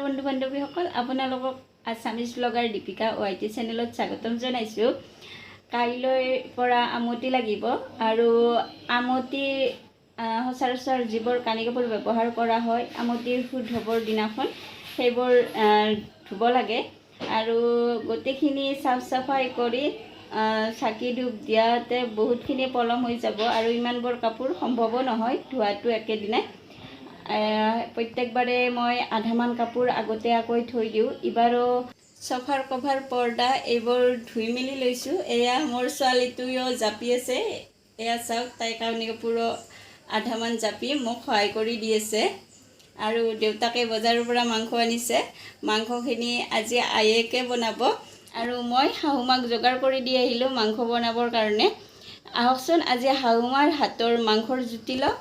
বন্ধু বান্ধৱীসকল আপোনালোকক Assamese blogger Deepika YT চেনেলত স্বাগতম জনাইছোঁ। কাইলৈৰ পৰা আমতি লাগিব আৰু আমতি সচৰাচৰ যিবোৰ কানি কাপোৰ ব্যৱহাৰ কৰা হয় আমতিৰ শুদ্ধ হ'বৰ দিনাখন সেইবোৰ ধুব লাগে আৰু গোটেইখিনি চাফ চাফাই কৰি চাকি ধূপ দিয়াতে বহুতখিনি পলম হৈ যাব আৰু ইমানবোৰ কাপোৰ সম্ভৱো নহয় ধোৱাটো একেদিনাই। প্ৰত্যেকবাৰে মই আধামান কাপোৰ আগতীয়াকৈ থৈ দিওঁ। এইবাৰো চফাৰ কভাৰ পৰ্দা এইবোৰ ধুই মেলি লৈছোঁ। এয়া মোৰ ছোৱালীটোৱেও জাপি আছে, এয়া চাওক তাই কানি কাপোৰো আধামান জাপি মোক সহায় কৰি দি আছে। আৰু দেউতাকে বজাৰৰ পৰা মাংস আনিছে, মাংসখিনি আজি আয়েকে বনাব আৰু মই শাহুমাক যোগাৰ কৰি দি আহিলোঁ মাংস বনাবৰ কাৰণে। আহকচোন আজি শাহুমাৰ হাতৰ মাংসৰ জুতি লওঁ।